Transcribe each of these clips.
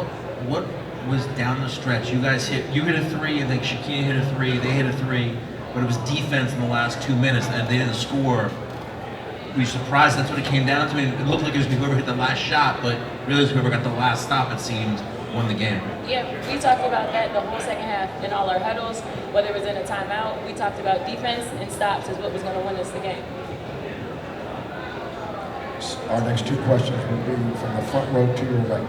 what was down the stretch? You guys you hit a three, I think Shaquille hit a three, they hit a three, but it was defense in the last 2 minutes and they didn't score. Were you surprised that's what it came down to? It looked like it was whoever hit the last shot, but really it was whoever got the last stop, it seemed, won the game. Yeah, we talked about that the whole second half in all our huddles, whether it was in a timeout. We talked about defense and stops is what was going to win us the game. Our next two questions will be from the front row to your right.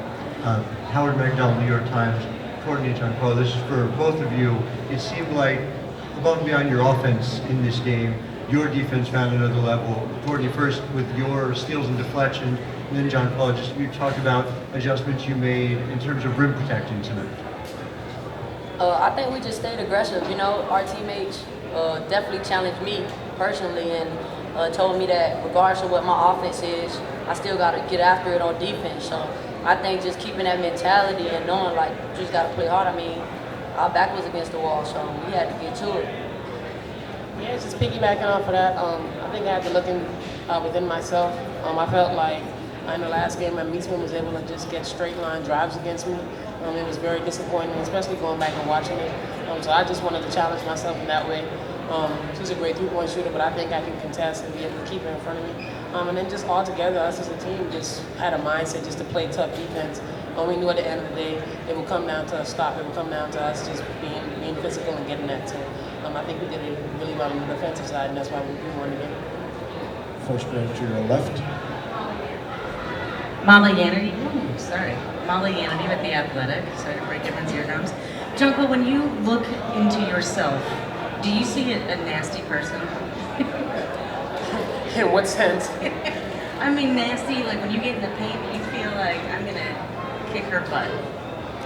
Howard McDowell, New York Times. Courtney and Jonquel, this is for both of you. It seemed like above and beyond your offense in this game, your defense found another level. Courtney, first with your steals and deflections, and then Jonquel, just you talked about adjustments you made in terms of rim protection tonight. I think we just stayed aggressive. You know, our teammates definitely challenged me personally and told me that regardless of what my offense is, I still got to get after it on defense. So I think just keeping that mentality and knowing like you just got to play hard. I mean, our back was against the wall, so we had to get to it. Yeah, just piggybacking off of that, I think I had to look within myself. I felt like in the last game, Meesman was able to just get straight line drives against me. It was very disappointing, especially going back and watching it. So I just wanted to challenge myself in that way. She's a great three-point shooter, but I think I can contest and be able to keep her in front of me. And then just all together, us as a team just had a mindset just to play tough defense. We knew at the end of the day, it would come down to a stop. It would come down to us just being physical and getting that. So I think we did it really well on the defensive side, and that's why we won the game. First row to your left. Molly Yanity, Molly Yanity with The Athletic. Sorry to break everyone's eardrums. Jonquel, when you look into yourself, do you see a nasty person? In what sense? I mean nasty, like when you get in the paint, you feel like I'm gonna kick her butt.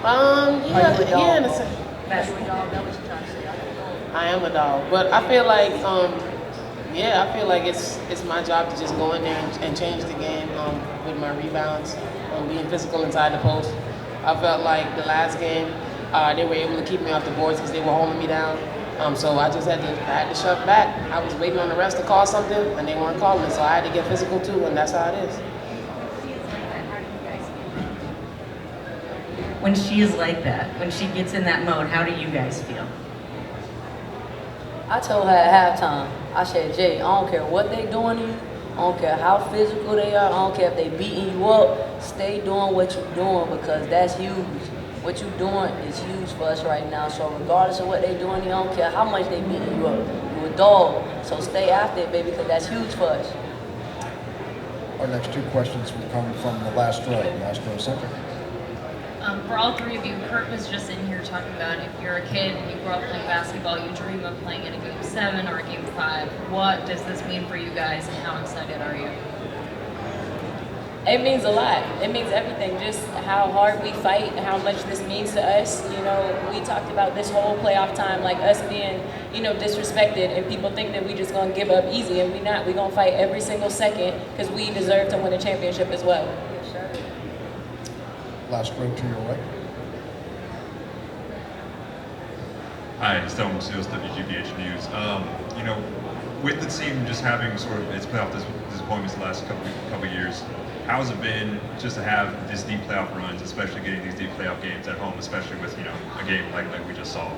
Yeah, in a sense. That's I am a dog, but I feel like, I feel like it's my job to just go in there and change the game with my rebounds, being physical inside the post. I felt like the last game, they were able to keep me off the boards because they were holding me down. So I just had to shove back. I was waiting on the refs to call something, and they weren't calling it, so I had to get physical too, and that's how it is. When she is like that, when she gets in that mode, how do you guys feel? I told her at halftime, I said, Jay, I don't care what they doing to you. I don't care how physical they are. I don't care if they beating you up. Stay doing what you're doing because that's huge. What you're doing is huge for us right now. So regardless of what they doing, you don't care how much they beating you up. You're a dog. So stay after it, baby, because that's huge for us. Our next two questions will come from the last row center. For all three of you, Kurt was just in here talking about if you're a kid and you grow up playing basketball, you dream of playing in a Game 7 or a Game 5. What does this mean for you guys and how excited are you? It means a lot. It means everything. Just how hard we fight, how much this means to us. You know, we talked about this whole playoff time, like us being, disrespected, and people think that we just gonna give up easy, and we not. We gonna fight every single second because we deserve to win a championship as well. Last row to your right. Hi, it's Tom Seals, WGBH News. With the team just having sort of its playoff disappointments the last couple years, how has it been just to have these deep playoff runs, especially getting these deep playoff games at home, especially with a game like we just saw?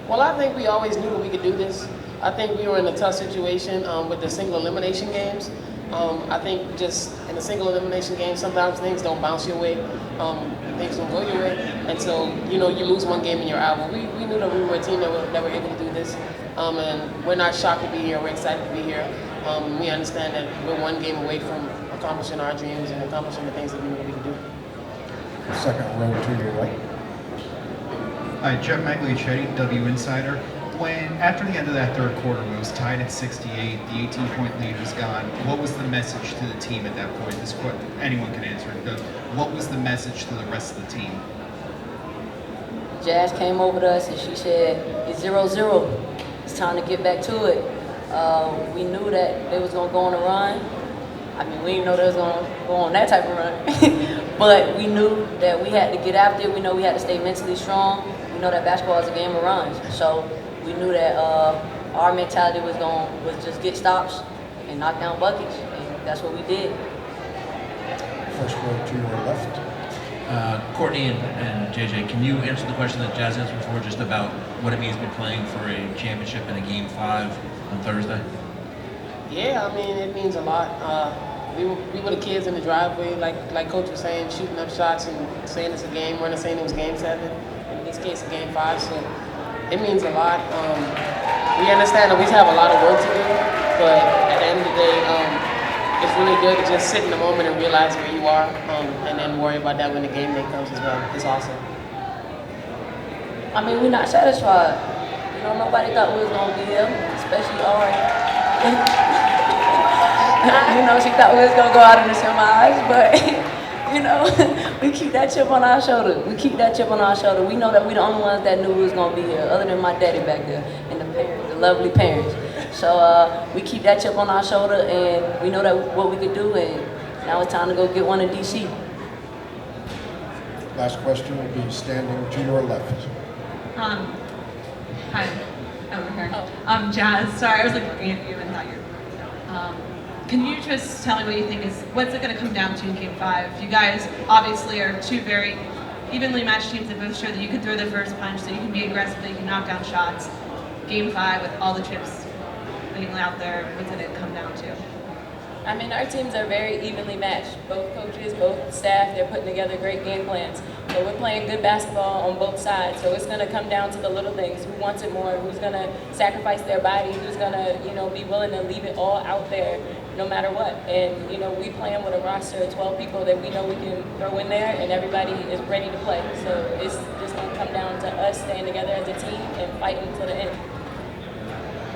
Well, I think we always knew that we could do this. I think we were in a tough situation with the single elimination games. I think just in a single elimination game, sometimes things don't bounce your way, things don't go your way, and so you lose one game and you're out. But we knew that we were a team that were able to do this, and we're not shocked to be here. We're excited to be here. We understand that we're one game away from accomplishing our dreams and accomplishing the things that we know we can do. Second row to your right. Hi, Jeff Magliacetti, W Insider. After the end of that third quarter, when it was tied at 68, the 18-point lead was gone, what was the message to the team at that point? Anyone can answer it, but what was the message to the rest of the team? Jazz came over to us and she said, it's 0-0. It's time to get back to it. We knew that they was going to go on a run. I mean, we didn't know they was going to go on that type of run. But we knew that we had to get after it. We know we had to stay mentally strong. We know that basketball is a game of runs. So we knew that our mentality was just get stops and knock down buckets. And that's what we did. First row to your left. Courtney and JJ, can you answer the question that Jazz answered before, just about what it means to be playing for a championship in a Game 5 on Thursday? Yeah, I mean, it means a lot. We were the kids in the driveway, like Coach was saying, shooting up shots and saying it's a game. We're not saying it was Game 7. In this case, a Game 5. So it means a lot. We understand that we have a lot of work to do, but at the end of the day, it's really good to just sit in the moment and realize where you are, and then worry about that when the game day comes as well. It's awesome. I mean, we're not satisfied. You know, nobody thought we was gonna be here, especially Ari. You know, she thought we was gonna go out in the semis, but you know, we keep that chip on our shoulder. We keep that chip on our shoulder. We know that we're the only ones that knew we was gonna be here, other than my daddy back there and the parents, the lovely parents. So we keep that chip on our shoulder, and we know that what we could do, and now it's time to go get one in DC. Last question will be standing to your left. Hi, over here. Jazz, sorry, I was like looking at you and thought you were. Can you just tell me what you think what's it going to come down to in Game 5? You guys obviously are two very evenly matched teams that both show that you can throw the first punch, that you can be aggressive, that you can knock down shots. Game 5 with all the chips being out there, what's it going to come down to? I mean, our teams are very evenly matched. Both coaches, both staff, they're putting together great game plans. So we're playing good basketball on both sides. So it's going to come down to the little things. Who wants it more? Who's going to sacrifice their body? Who's going to, be willing to leave it all out there no matter what? And, we playing with a roster of 12 people that we know we can throw in there, and everybody is ready to play. So it's just going to come down to us staying together as a team and fighting to the end.